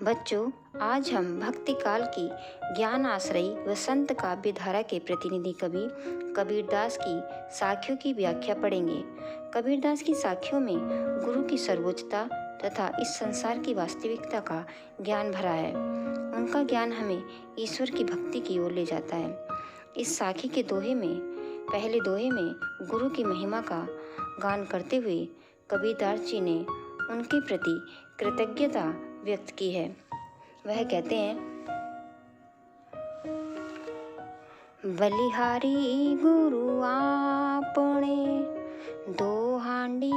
बच्चों, आज हम भक्ति काल की ज्ञान आश्रयी व संत काव्य धारा के प्रतिनिधि कवि कबीरदास की साखियों की व्याख्या पढ़ेंगे। कबीरदास की साखियों में गुरु की सर्वोच्चता तथा इस संसार की वास्तविकता का ज्ञान भरा है। उनका ज्ञान हमें ईश्वर की भक्ति की ओर ले जाता है। इस साखी के पहले दोहे में गुरु की महिमा का गान करते हुए कबीरदास जी ने उनके प्रति कृतज्ञता व्यक्त की है। वह कहते हैं, बलिहारी गुरु आपने दो हांडी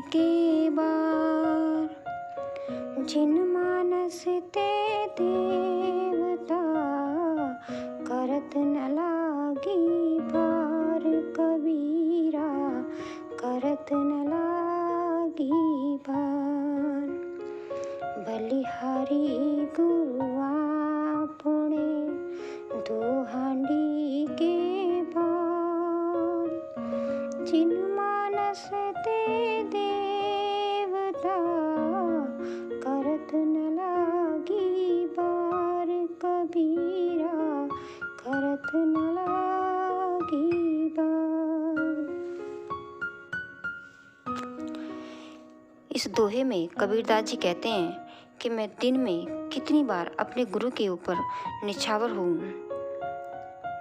के बार, जिन मानस ते देवता करत न लागी पार, कबीरा करत न लागी पार। बलिहारी गुरु आपने दो हांडी के बार, जिन मानस ते देवता करत न लागी बार, कबीरा करत न लागी बार। इस दोहे में कबीरदास जी कहते हैं कि मैं दिन में कितनी बार अपने गुरु के ऊपर निछावर हूँ।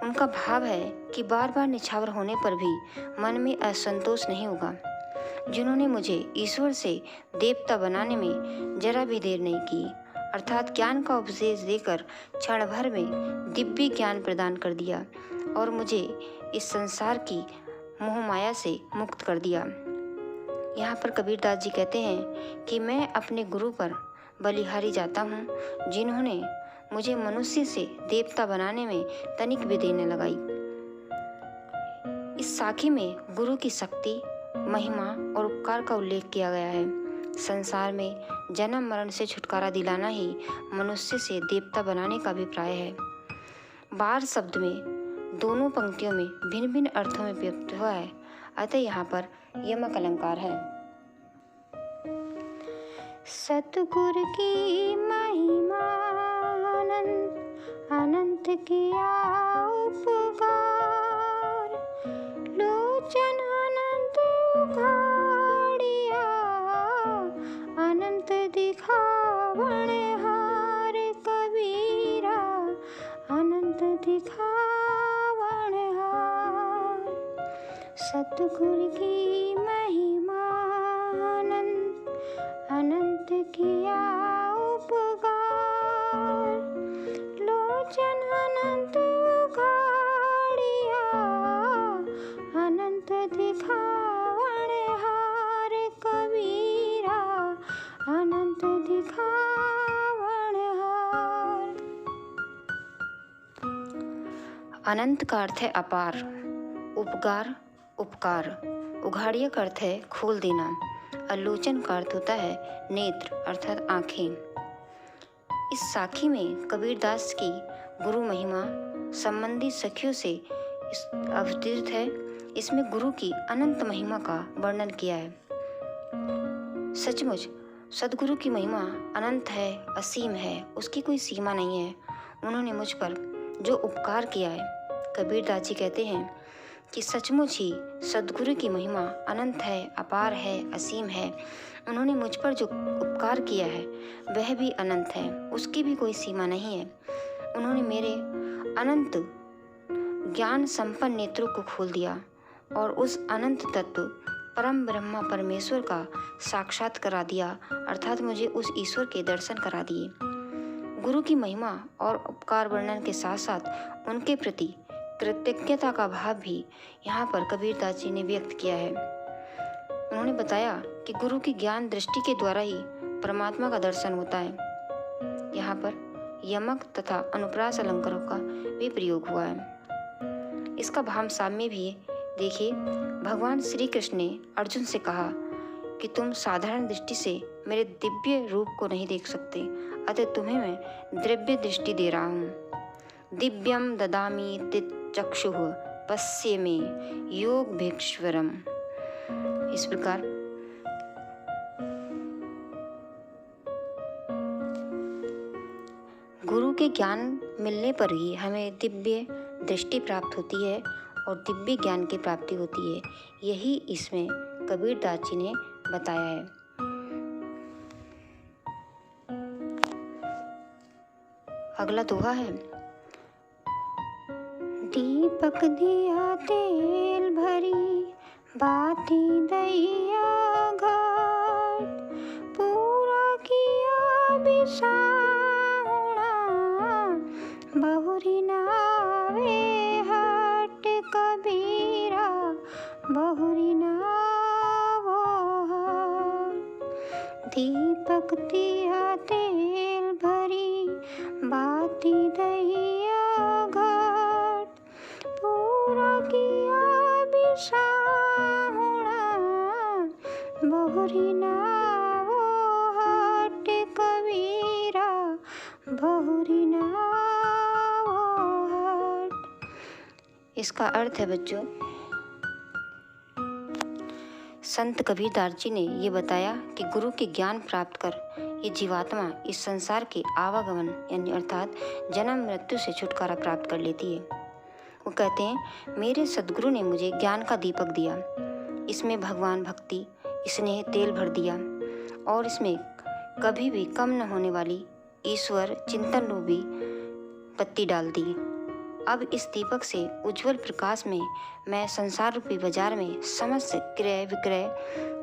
उनका भाव है कि बार बार निछावर होने पर भी मन में असंतोष नहीं होगा। जिन्होंने मुझे ईश्वर से देवता बनाने में जरा भी देर नहीं की, अर्थात ज्ञान का उपदेश देकर क्षण भर में दिव्य ज्ञान प्रदान कर दिया और मुझे इस संसार की मोह माया से मुक्त कर दिया। यहाँ पर कबीरदास जी कहते हैं कि मैं अपने गुरु पर बलिहारी जाता हूँ, जिन्होंने मुझे मनुष्य से देवता बनाने में तनिक भी देर न लगाई। इस साखी में गुरु की शक्ति, महिमा और उपकार का उल्लेख किया गया है। संसार में जन्म मरण से छुटकारा दिलाना ही मनुष्य से देवता बनाने का अभिप्राय है। बार शब्द में दोनों पंक्तियों में भिन्न भिन्न अर्थों में व्यक्त हुआ है, अतः यहाँ पर यमक अलंकार है। सतगुरु की महिमा अनंत किया उपकार, लोचन अनंत उघाड़िया, अनंत दिखावण हार, कबीरा अनंत दिखावण हार। सतगुरु की महिमा अनंत किया उपकार, लोचन अनंत उघाड़िया, अनंत दिखावण हार, कबीरा अनंत दिखावण हार। अनंत का अर्थ है अपार, उपकार उपकार, उघाड़िया का अर्थ है खोल देना, आलोचन का अर्थ होता है नेत्र अर्थात आँखें। इस साखी में कबीरदास की गुरु महिमा संबंधी सखियों से अवतरित है। इसमें गुरु की अनंत महिमा का वर्णन किया है। सचमुच सदगुरु की महिमा अनंत है, असीम है, उसकी कोई सीमा नहीं है। उन्होंने मुझ पर जो उपकार किया है, कबीरदास जी कहते हैं कि सचमुच ही सदगुरु की महिमा अनंत है, अपार है, असीम है। उन्होंने मुझ पर जो उपकार किया है वह भी अनंत है, उसकी भी कोई सीमा नहीं है। उन्होंने मेरे अनंत ज्ञान संपन्न नेत्रों को खोल दिया और उस अनंत तत्व परम ब्रह्मा परमेश्वर का साक्षात करा दिया, अर्थात मुझे उस ईश्वर के दर्शन करा दिए। गुरु की महिमा और उपकार वर्णन के साथ साथ उनके प्रति कृतज्ञता का भाव भी यहाँ पर कबीरदास जी ने व्यक्त किया है। उन्होंने बताया कि गुरु की ज्ञान दृष्टि के द्वारा ही परमात्मा का दर्शन होता है। यहाँ पर यमक तथा अनुप्रास अलंकारों का भी प्रयोग हुआ है। इसका भाव साम्य भी देखिए। भगवान श्री कृष्ण ने अर्जुन से कहा कि तुम साधारण दृष्टि से मेरे दिव्य रूप को नहीं देख सकते, अतः तुम्हें मैं दिव्य दृष्टि दे रहा हूँ। दिव्यम ददामि चक्षुः पश्य में योग भिक्षवरम। इस प्रकार गुरु के ज्ञान मिलने पर ही हमें दिव्य दृष्टि प्राप्त होती है और दिव्य ज्ञान की प्राप्ति होती है। यही इसमें कबीरदास जी ने बताया है। अगला दोहा है, दीपक दिया तेल भरी बाती दैया घाट, पूरा किया बिसाहुणा बहुरी नावे हट, कबीरा बहुरी नावो हट। दीपक दिया तेल भरी बाती दैया घाट, पूरा किया बिसाहुणा बहुरी नावो हट, कबीरा बहुरी नावो हट। इसका अर्थ है बच्चों, संत कबीरदास जी ने ये बताया कि गुरु के ज्ञान प्राप्त कर ये जीवात्मा इस संसार के आवागमन यानी अर्थात जन्म मृत्यु से छुटकारा प्राप्त कर लेती है। वो कहते हैं, मेरे सद्गुरु ने मुझे ज्ञान का दीपक दिया, इसमें भगवान भक्ति स्नेह तेल भर दिया और इसमें कभी भी कम न होने वाली ईश्वर चिंतन रूपी बत्ती डाल दी। अब इस दीपक से उज्जवल प्रकाश में मैं संसार रूपी बाजार में समस्त क्रय विक्रय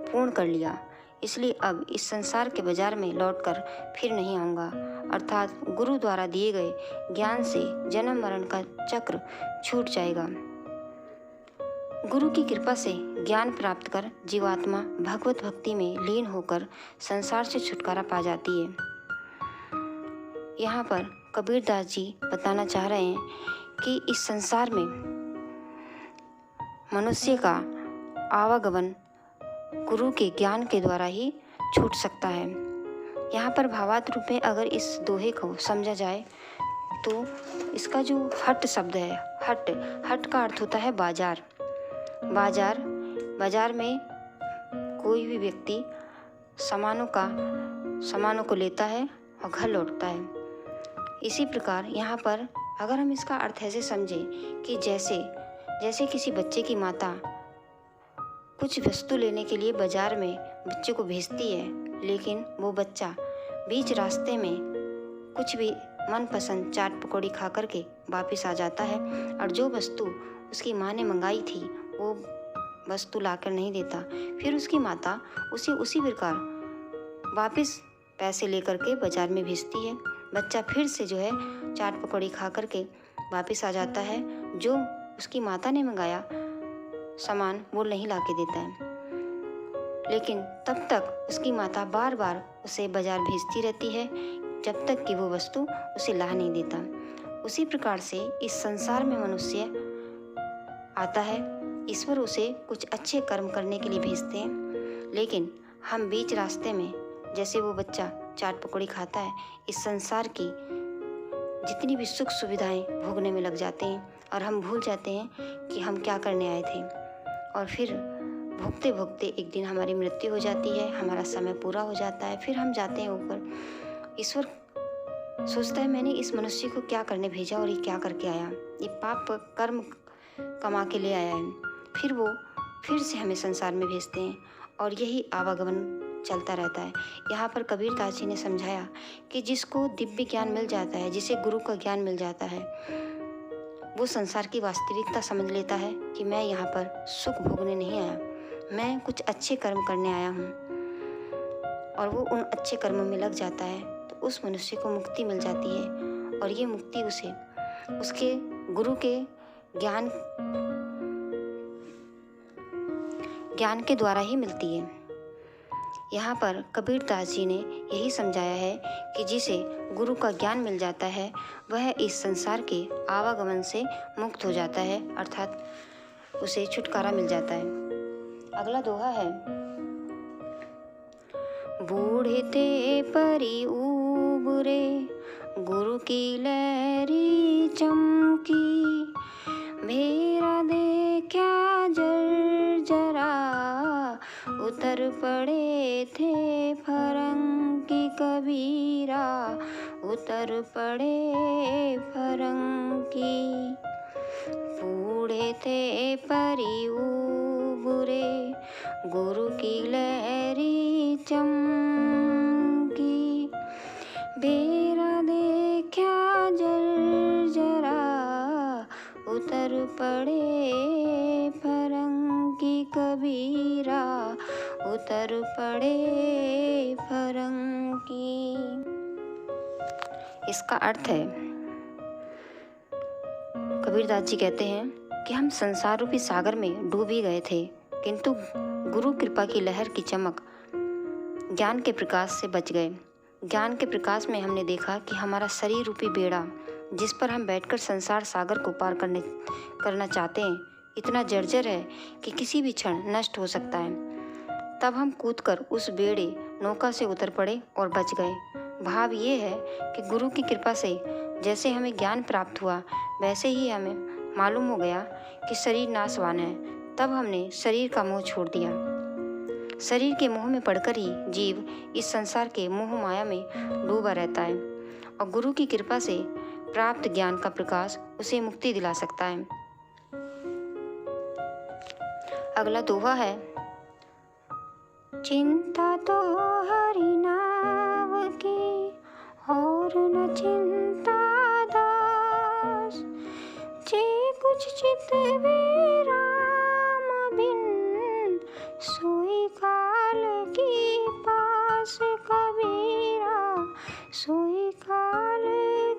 पूर्ण कर लिया, इसलिए अब इस संसार के बाजार में लौटकर फिर नहीं आऊँगा। अर्थात गुरु द्वारा दिए गए ज्ञान से जन्म मरण का चक्र छूट जाएगा। गुरु की कृपा से ज्ञान प्राप्त कर जीवात्मा भगवत भक्ति में लीन होकर संसार से छुटकारा पा जाती है। यहाँ पर कबीरदास जी बताना चाह रहे हैं कि इस संसार में मनुष्य का आवागमन गुरु के ज्ञान के द्वारा ही छूट सकता है। यहाँ पर भावार्थ रूप में अगर इस दोहे को समझा जाए तो इसका जो हट शब्द है, हट का अर्थ होता है बाजार। बाजार में कोई भी व्यक्ति सामानों को लेता है और घर लौटता है। इसी प्रकार यहाँ पर अगर हम इसका अर्थ ऐसे समझें कि जैसे किसी बच्चे की माता कुछ वस्तु लेने के लिए बाजार में बच्चे को भेजती है, लेकिन वो बच्चा बीच रास्ते में कुछ भी मनपसंद चाट पकौड़ी खा करके वापस आ जाता है और जो वस्तु उसकी माँ ने मंगाई थी वो वस्तु लाकर नहीं देता। फिर उसकी माता उसे उसी प्रकार वापस पैसे लेकर के बाजार में भेजती है। बच्चा फिर से जो है चाट पकौड़ी खा करके वापस आ जाता है, जो उसकी माता ने मंगाया सामान वो नहीं ला के देता है। लेकिन तब तक उसकी माता बार बार उसे बाजार भेजती रहती है जब तक कि वो वस्तु उसे ला नहीं देता। उसी प्रकार से इस संसार में मनुष्य आता है, ईश्वर उसे कुछ अच्छे कर्म करने के लिए भेजते हैं, लेकिन हम बीच रास्ते में जैसे वो बच्चा चाट पकौड़ी खाता है, इस संसार की जितनी भी सुख सुविधाएं भोगने में लग जाते हैं और हम भूल जाते हैं कि हम क्या करने आए थे। और फिर भोगते भोगते एक दिन हमारी मृत्यु हो जाती है, हमारा समय पूरा हो जाता है, फिर हम जाते हैं ऊपर। ईश्वर सोचता है मैंने इस मनुष्य को क्या करने भेजा और ये क्या करके आया, ये पाप कर्म कमा के ले आया है। फिर वो फिर से हमें संसार में भेजते हैं और यही आवागमन चलता रहता है। यहाँ पर कबीरदास जी ने समझाया कि जिसको दिव्य ज्ञान मिल जाता है, जिसे गुरु का ज्ञान मिल जाता है, वो संसार की वास्तविकता समझ लेता है कि मैं यहाँ पर सुख भोगने नहीं आया, मैं कुछ अच्छे कर्म करने आया हूँ। और वो उन अच्छे कर्मों में लग जाता है तो उस मनुष्य को मुक्ति मिल जाती है और ये मुक्ति उसे उसके गुरु के ज्ञान के द्वारा ही मिलती है। यहाँ पर कबीरदास जी ने यही समझाया है कि जिसे गुरु का ज्ञान मिल जाता है वह इस संसार के आवागमन से मुक्त हो जाता है, अर्थात उसे छुटकारा मिल जाता है। अगला दोहा है, बूढ़े ते परी उबरे गुरु की लहरी चमकी, भेरा देखा जर जरा उतर पड़े थे फरंगी कबीरा, उतर पड़े फरंगी। बूढ़े थे परी बुरे, गुरु की लहरी चमकी। बेरा देखा जल जरा, उतर पड़े फरंगी कबीरा, उतर पड़े फरंगी। इसका अर्थ है, कबीरदास जी कहते हैं कि हम संसार रूपी सागर में डूब ही गए थे, किंतु गुरु कृपा की लहर की चमक ज्ञान के प्रकाश से बच गए। ज्ञान के प्रकाश में हमने देखा कि हमारा शरीर रूपी बेड़ा, जिस पर हम बैठकर संसार सागर को पार करना चाहते हैं, इतना जर्जर है कि किसी भी क्षण नष्ट हो सकता है। तब हम कूदकर उस बेड़े नौका से उतर पड़े और बच गए। भाव ये है कि गुरु की कृपा से जैसे हमें ज्ञान प्राप्त हुआ, वैसे ही हमें मालूम हो गया कि शरीर नाशवान है। तब हमने शरीर का मोह छोड़ दिया। शरीर के मोह में पड़कर ही जीव इस संसार के मोह माया में डूबा रहता है और गुरु की कृपा से प्राप्त ज्ञान का प्रकाश उसे मुक्ति दिला सकता है। अगला दोहा है, चिंता तो हरि नाम की और न चिंता दास, जे कुछ चित विराम बिन, सोई काल की पास कबीरा, सोई काल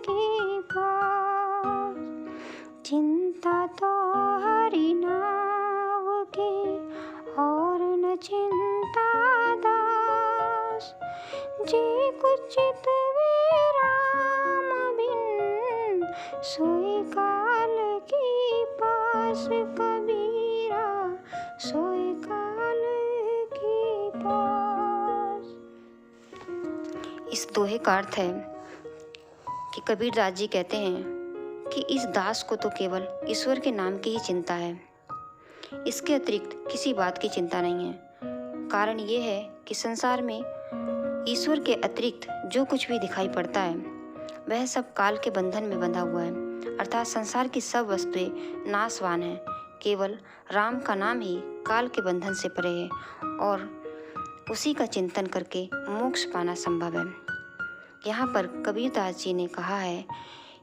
की पास। चिंता तो हरि नाम की और न चिंता दास, जे कुछ चित विराम बिन, सोई काल की पास कबीरा, सोई काल की पास। इस दोहे का अर्थ है कि कबीरदास जी कहते हैं कि इस दास को तो केवल ईश्वर के नाम की ही चिंता है, इसके अतिरिक्त किसी बात की चिंता नहीं है। कारण ये है कि संसार में ईश्वर के अतिरिक्त जो कुछ भी दिखाई पड़ता है, वह सब काल के बंधन में बंधा हुआ है। अर्थात संसार की सब वस्तुएं नाशवान हैं, केवल राम का नाम ही काल के बंधन से परे है और उसी का चिंतन करके मोक्ष पाना संभव है। यहाँ पर कबीरदास जी ने कहा है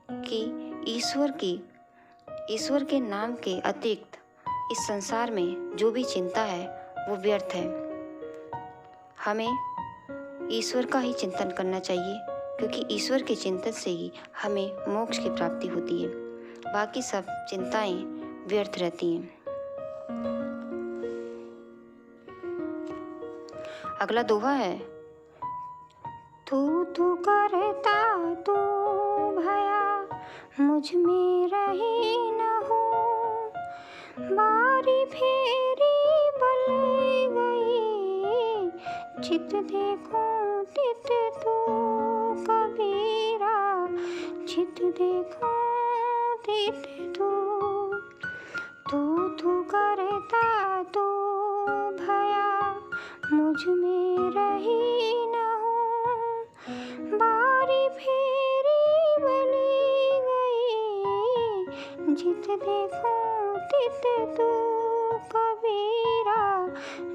कि ईश्वर के नाम के अतिरिक्त इस संसार में जो भी चिंता है वो व्यर्थ है। हमें ईश्वर का ही चिंतन करना चाहिए, क्योंकि ईश्वर के चिंतन से ही हमें मोक्ष की प्राप्ति होती है। बाकी सब चिंताएं व्यर्थ रहती हैं। अगला दोहा है, तू करता तू भया, मुझ में रही न हो, बारी फेरी बल गई, चित देखो तित तू कबीरा, चित देखो तित तू करता तू भया, मुझ में रही न हो, बारी फेरी बली गई, जित देखो तित तू कबीरा,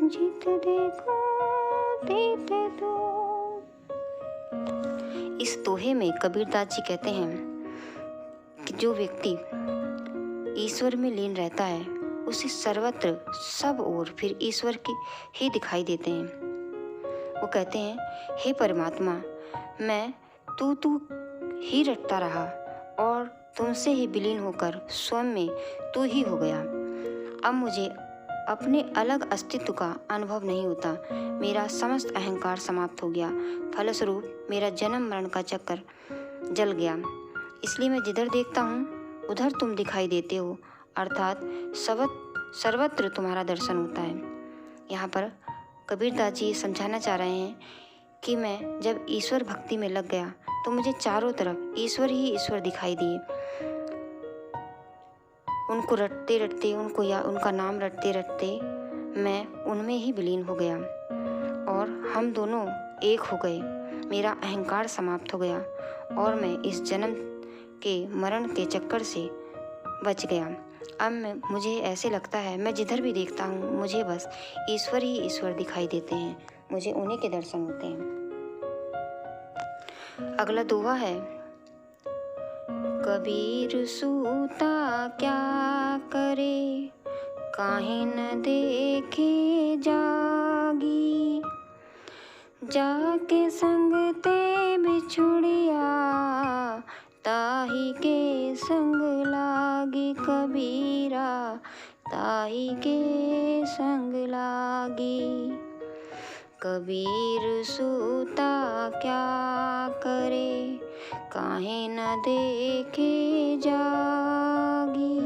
जित देखो तित तू। इस दोहे में कबीरदास जी कहते हैं कि जो व्यक्ति ईश्वर में लीन रहता है, उसे सर्वत्र सब ओर फिर ईश्वर की ही दिखाई देते हैं। वो कहते हैं, हे परमात्मा, मैं तू ही रटता रहा और तुमसे ही विलीन होकर स्वयं में तू ही हो गया। अब मुझे अपने अलग अस्तित्व का अनुभव नहीं होता। मेरा समस्त अहंकार समाप्त हो गया। फलस्वरूप मेरा जन्म मरण का चक्कर जल गया। इसलिए मैं जिधर देखता हूँ उधर तुम दिखाई देते हो, अर्थात सर्वत्र तुम्हारा दर्शन होता है। यहाँ पर कबीरदास जी समझाना चाह रहे हैं कि मैं जब ईश्वर भक्ति में लग गया तो मुझे चारों तरफ ईश्वर ही ईश्वर दिखाई दिए। उनको रटते रटते, उनका नाम रटते रटते मैं उनमें ही विलीन हो गया और हम दोनों एक हो गए। मेरा अहंकार समाप्त हो गया और मैं इस जन्म के मरण के चक्कर से बच गया। अब मुझे ऐसे लगता है, मैं जिधर भी देखता हूँ मुझे बस ईश्वर ही ईश्वर दिखाई देते हैं, मुझे उन्हीं के दर्शन होते हैं। अगला दोहा है, कबीर सूता क्या करे, काहे न देखे जागी, जाके संग ते बिछुड़िया, ताही के संग लागी कबीरा, ताही के संग लागी। कबीर सूता क्या करे, काहे न देखे जागी,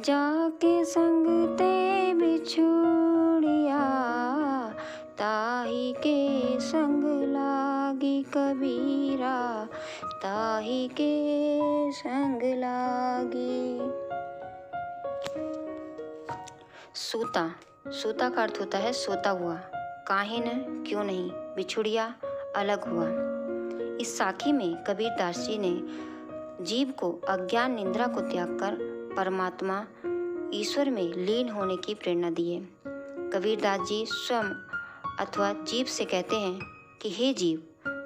जाके संग ते बिछुड़िया, ताही के संग लागी कबीरा, ताही के संग लागी। सूता, सूता का अर्थ होता है सोता हुआ। काहे न, क्यों नहीं, बिछुड़िया, अलग हुआ। इस साखी में कबीरदास जी ने जीव को अज्ञान निद्रा को त्याग कर परमात्मा ईश्वर में लीन होने की प्रेरणा दी है। कबीरदास जी स्वयं अथवा जीव से कहते हैं कि हे जीव,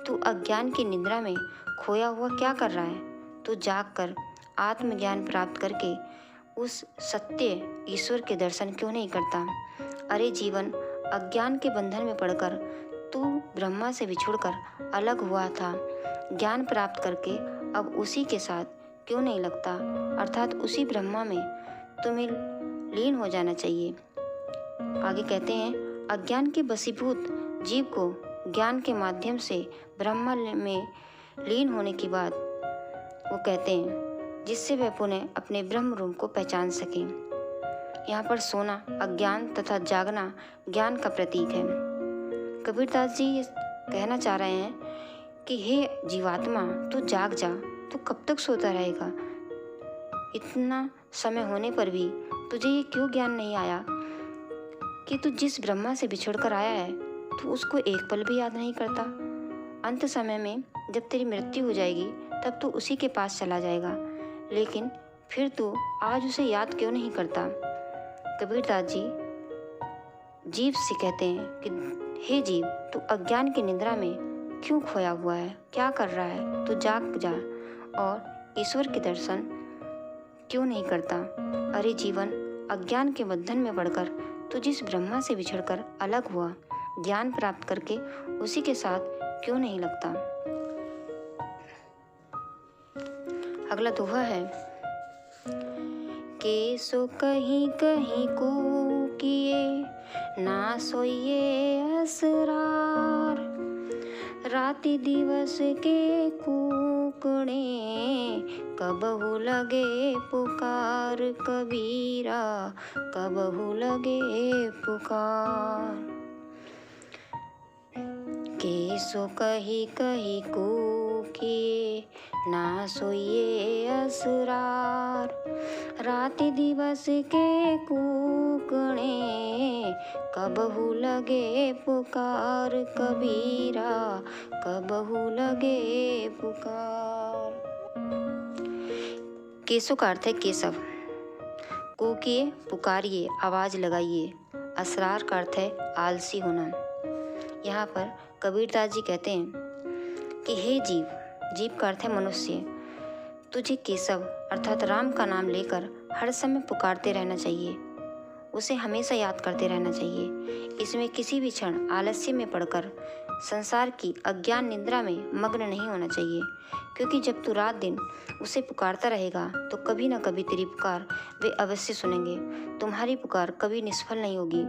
तू अज्ञान की निद्रा में खोया हुआ क्या कर रहा है? तू जाग कर आत्मज्ञान प्राप्त करके उस सत्य ईश्वर के दर्शन क्यों नहीं करता? अरे जीवन, अज्ञान के बंधन में पड़कर तू ब्रह्मा से बिछुड़कर अलग हुआ था। ज्ञान प्राप्त करके अब उसी के साथ क्यों नहीं लगता? अर्थात उसी ब्रह्मा में तुम्हें लीन हो जाना चाहिए। आगे कहते हैं, अज्ञान के वशीभूत जीव को ज्ञान के माध्यम से ब्रह्म में लीन होने की बात वो कहते हैं, जिससे वह पुनः अपने ब्रह्म रूप को पहचान सकें। यहाँ पर सोना अज्ञान तथा जागना ज्ञान का प्रतीक है। कबीरदास जी ये कहना चाह रहे हैं कि हे जीवात्मा, तू जाग जा, तू कब तक सोता रहेगा? इतना समय होने पर भी तुझे ये क्यों ज्ञान नहीं आया कि तू जिस ब्रह्मा से बिछुड़कर आया है, तू उसको एक पल भी याद नहीं करता। अंत समय में जब तेरी मृत्यु हो जाएगी तब तू उसी के पास चला जाएगा, लेकिन फिर तू आज उसे याद क्यों नहीं करता? कबीरदास जी जीव से कहते हैं कि हे जीव, तू अज्ञान की निद्रा में क्यों खोया हुआ है? क्या कर रहा है? तू जाग जा और ईश्वर के दर्शन क्यों नहीं करता? अरे जीवन, अज्ञान के बंधन में पड़कर तू जिस ब्रह्मा से बिछड़कर अलग हुआ, ज्ञान प्राप्त करके उसी के साथ क्यों नहीं लगता? अगला दोहा है, के सो कहीं कहीं कूकिए, ना सोइए असरार, राति दिवस के कूकणे, कबहु लगे पुकार कबीरा, कबहु लगे पुकार। के सो कही कही कूकिए, ना सोइए असरार, राति दिवस के कूकणे, कबहु लगे पुकार कबीरा, कबहु लगे पुकार। केसो का अर्थ है केशव। कूकिए, पुकारिए, आवाज लगाइए। असरार का अर्थ है आलसी होना। यहाँ पर कबीरदास जी कहते हैं कि हे जीव, जीव का अर्थ है मनुष्य, तुझे केशव अर्थात राम का नाम लेकर हर समय पुकारते रहना चाहिए, उसे हमेशा याद करते रहना चाहिए। इसमें किसी भी क्षण आलस्य में पड़कर संसार की अज्ञान निद्रा में मग्न नहीं होना चाहिए, क्योंकि जब तू रात दिन उसे पुकारता रहेगा तो कभी ना कभी तेरी पुकार वे अवश्य सुनेंगे, तुम्हारी पुकार कभी निष्फल नहीं होगी।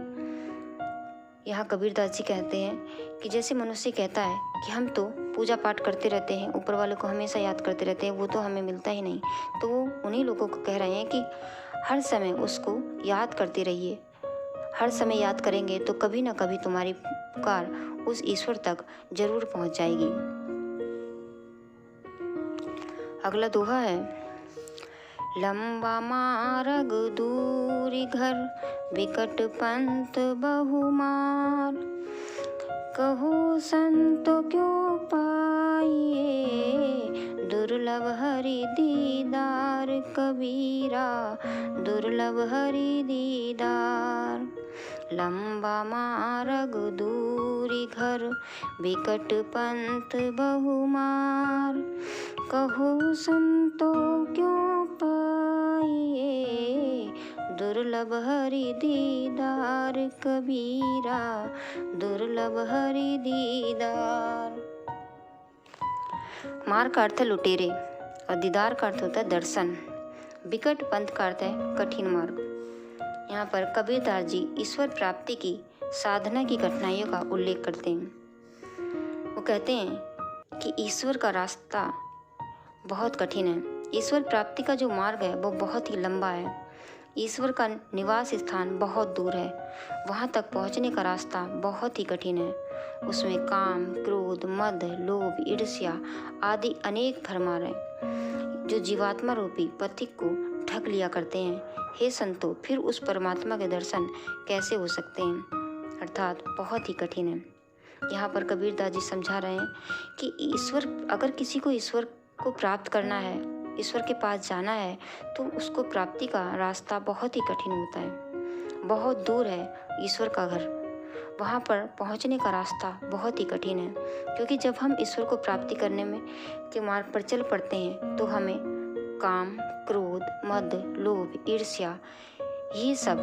यहाँ कबीरदास जी कहते हैं कि जैसे मनुष्य कहता है कि हम तो पूजा पाठ करते रहते हैं, ऊपर वाले को हमेशा याद करते रहते हैं, वो तो हमें मिलता ही नहीं, तो वो उन्हीं लोगों को कह रहे हैं कि हर समय उसको याद करते रहिए। हर समय याद करेंगे तो कभी ना कभी तुम्हारी पुकार उस ईश्वर तक जरूर पहुंच जाएगी। अगला दोहा है, लंबा मार्ग दूरी घर, बिकट पंत बहुमार। कहो संतो क्यों पाइए, दुर्लभ हरि दीदार कबीरा, दुर्लभ हरि दीदार। लंबा मार्ग दूरी घर, बिकट पंथ बहुमार। कहो संतो क्यों पाइए, दुर्लभ हरि दीदार कबीरा, दुर्लभ हरि दीदार। मार्ग का अर्थ है लुटेरे और दीदार का अर्थ होता है दर्शन। बिकट पंथ का अर्थ है कठिन मार्ग। यहाँ पर कबीरदास जी ईश्वर प्राप्ति की साधना की कठिनाइयों का उल्लेख करते हैं। वो कहते हैं कि ईश्वर का रास्ता बहुत कठिन है। ईश्वर प्राप्ति का जो मार्ग है वो बहुत ही लंबा है। ईश्वर का निवास स्थान बहुत दूर है। वहाँ तक पहुँचने का रास्ता बहुत ही कठिन है। उसमें काम, क्रोध, मद, लोभ, ईर्ष्या आदि अनेक भरमार हैं जो जीवात्मा रूपी पथिक को ढक लिया करते हैं। हे संतो, फिर उस परमात्मा के दर्शन कैसे हो सकते हैं? अर्थात बहुत ही कठिन है। यहाँ पर कबीरदास जी समझा रहे हैं कि ईश्वर, अगर किसी को ईश्वर को प्राप्त करना है, ईश्वर के पास जाना है, तो उसको प्राप्ति का रास्ता बहुत ही कठिन होता है। बहुत दूर है ईश्वर का घर, वहाँ पर पहुँचने का रास्ता बहुत ही कठिन है। क्योंकि जब हम ईश्वर को प्राप्ति करने में के मार्ग पर चल पड़ते हैं तो हमें काम, क्रोध, मद, लोभ, ईर्ष्या ये सब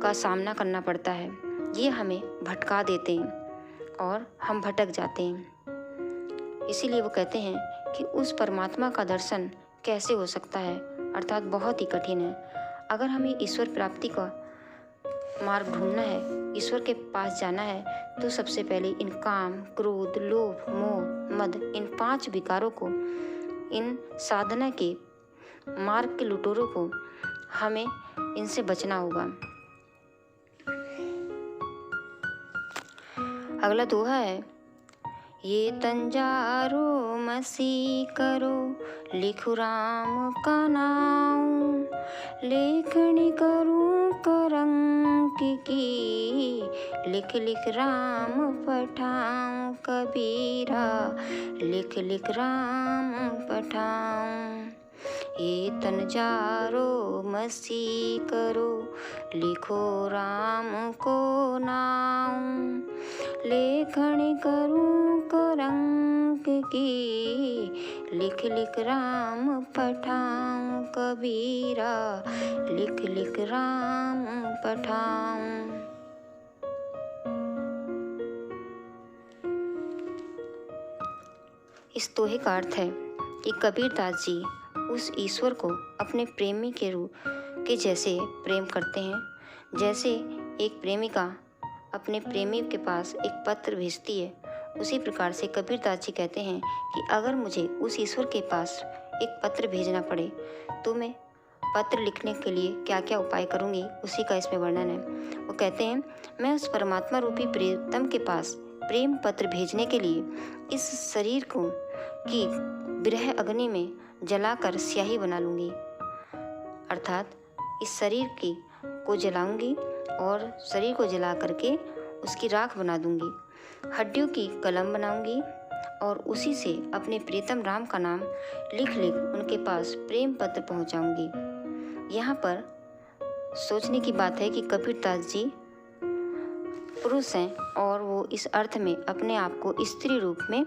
का सामना करना पड़ता है। ये हमें भटका देते हैं और हम भटक जाते हैं। इसीलिए वो कहते हैं कि उस परमात्मा का दर्शन कैसे हो सकता है, अर्थात बहुत ही कठिन है। अगर हमें ईश्वर प्राप्ति का मार्ग ढूंढना है, ईश्वर के पास जाना है, तो सबसे पहले इन काम, क्रोध, लोभ, मोह, मद, इन 5 विकारों को, इन साधना के मार्ग के लुटेरों को हमें इनसे बचना होगा। अगला दोहा है, ये तंजारो मसी करो, लिखु राम का नाम, लेखनी करूं करंक की, लिख लिख राम पठाऊं कबीरा, लिख लिख राम पठाऊं। ये तंजारो मसी करो, लिखो राम को नाम, लेखनी करूं करंक की, लिख लिख राम पठाऊं कबीरा, लिख लिख राम पठाऊं। इस दोहे का अर्थ है कि कबीरदास जी उस ईश्वर को अपने प्रेमी के रूप के जैसे प्रेम करते हैं, जैसे एक प्रेमिका अपने प्रेमी के पास एक पत्र भेजती है। उसी प्रकार से कबीरदास जी कहते हैं कि अगर मुझे उस ईश्वर के पास एक पत्र भेजना पड़े तो मैं पत्र लिखने के लिए क्या क्या उपाय करूँगी, उसी का इसमें वर्णन है। वो कहते हैं, मैं उस परमात्मा रूपी प्रियतम के पास प्रेम पत्र भेजने के लिए इस शरीर को की विरह अग्नि में जलाकर स्याही बना लूँगी, अर्थात इस शरीर की को जलाऊंगी और शरीर को जला करके उसकी राख बना दूंगी, हड्डियों की कलम बनाऊंगी और उसी से अपने प्रीतम राम का नाम लिख लिख उनके पास प्रेम पत्र पहुंचाऊंगी। यहाँ पर सोचने की बात है कि कबीरदास जी पुरुष हैं और वो इस अर्थ में अपने आप को स्त्री रूप में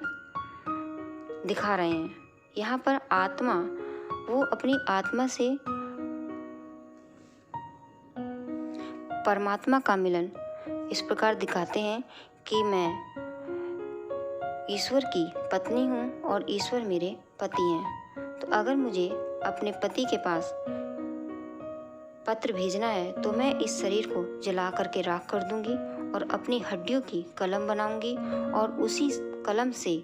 दिखा रहे हैं। यहाँ पर आत्मा, वो अपनी आत्मा से परमात्मा का मिलन इस प्रकार दिखाते हैं कि मैं ईश्वर की पत्नी हूँ और ईश्वर मेरे पति हैं। तो अगर मुझे अपने पति के पास पत्र भेजना है तो मैं इस शरीर को जला करके राख कर दूंगी और अपनी हड्डियों की कलम बनाऊंगी और उसी कलम से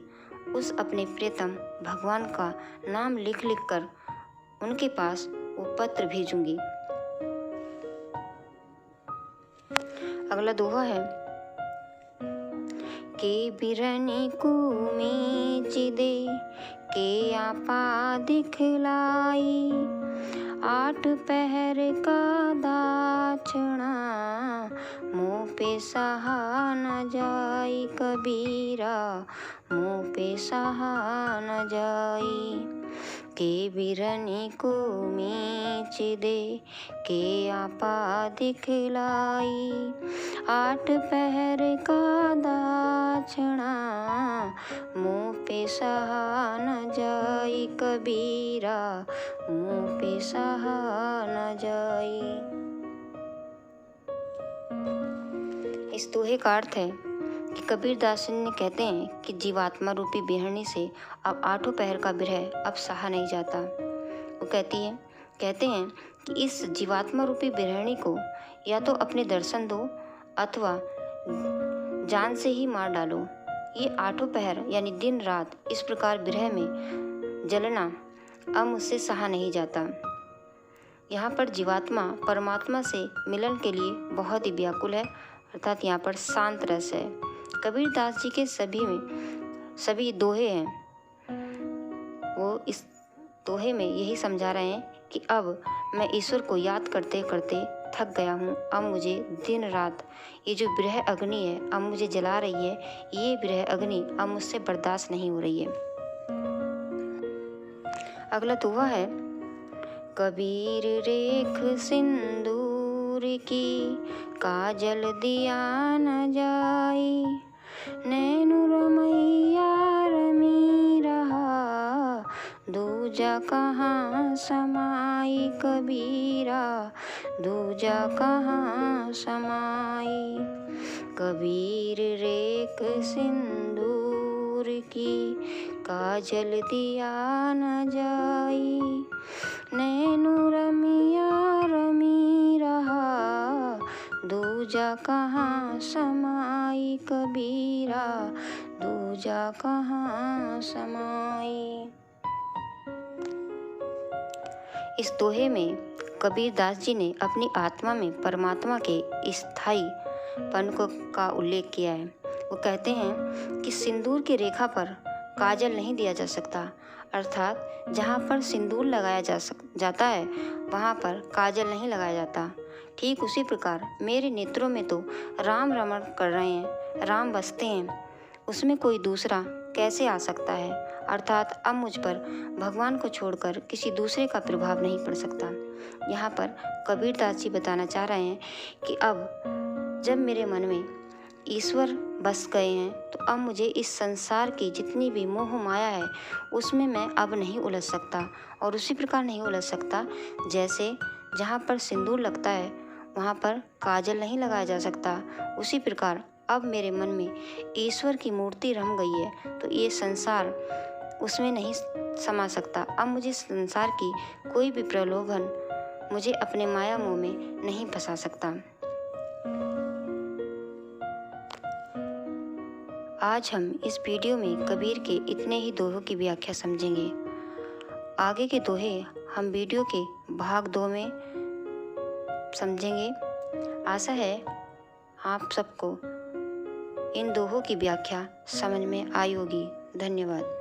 उस अपने प्रियतम भगवान का नाम लिख लिख कर उनके पास वो पत्र भेजूंगी। अगला दोहा है, के बिरनी को मीच दे, के आपा दिखलाई, 8 पहर का दाक्षिणा, मुँह पे सहा न जाई कबीरा, मुँह पे सहा न जाई। के बिरनी को मीच दे, के आपा दिखलाई। 8 पहर का दाक्षिणा, मुँह पे सहा न जाई कबीरा, मुँह पे सहा न जाई। इस दोहे का अर्थ है कि कबीरदास जी कहते हैं कि जीवात्मा रूपी बिरहणी से अब 8 पहर का विरह अब सहा नहीं जाता। वो कहते हैं कि इस जीवात्मा रूपी बिरहणी को या तो अपने दर्शन दो अथवा जान से ही मार डालो। ये 8 पहर यानी दिन रात इस प्रकार विरह में जलना अब मुझसे सहा नहीं जाता। यहाँ पर जीवात्मा परमात्मा से मिलन के लिए बहुत ही व्याकुल है, अर्थात यहाँ पर शांत रस है। कबीरदास जी के सभी दोहे हैं, वो इस दोहे में यही समझा रहे हैं कि अब मैं ईश्वर को याद करते करते थक गया हूँ। अब मुझे दिन रात ये जो विरह अग्नि है अब मुझे जला रही है, ये विरह अग्नि अब मुझसे बर्दाश्त नहीं हो रही है। अगला दोहा है, कबीर रेख सिंदूर की, काजल दिया न जाई, नैनु रमैया रमी रहा, दूजा कहाँ समाई कबीरा, दूजा कहाँ समाई। कबीर रेख सिंदूर की, काजल दिया न जाई, नैनु रमिया रमी रहा, दूजा कहाँ समाई कबीरा, दूजा कहाँ समाई। इस दोहे में कबीरदास जी ने अपनी आत्मा में परमात्मा के स्थायीपन का उल्लेख किया है। वो कहते हैं कि सिंदूर की रेखा पर काजल नहीं दिया जा सकता, अर्थात जहाँ पर सिंदूर लगाया जाता है वहाँ पर काजल नहीं लगाया जाता। ठीक उसी प्रकार मेरे नेत्रों में तो राम रमण कर रहे हैं, राम बसते हैं, उसमें कोई दूसरा कैसे आ सकता है, अर्थात अब मुझ पर भगवान को छोड़कर किसी दूसरे का प्रभाव नहीं पड़ सकता। यहाँ पर कबीरदास जी बताना चाह रहे हैं कि अब जब मेरे मन में ईश्वर बस गए हैं तो अब मुझे इस संसार की जितनी भी मोह माया है उसमें मैं अब नहीं उलझ सकता, और उसी प्रकार नहीं उलझ सकता जैसे जहाँ पर सिंदूर लगता है वहाँ पर काजल नहीं लगाया जा सकता। उसी प्रकार अब मेरे मन में ईश्वर की मूर्ति रम गई है तो ये संसार उसमें नहीं समा सकता। अब मुझे संसार की कोई भी प्रलोभन मुझे अपने माया मोह में नहीं फंसा सकता। आज हम इस वीडियो में कबीर के इतने ही दोहों की व्याख्या समझेंगे। आगे के दोहे हम वीडियो के भाग 2 में समझेंगे। आशा है आप सबको इन दोहों की व्याख्या समझ में आई होगी। धन्यवाद।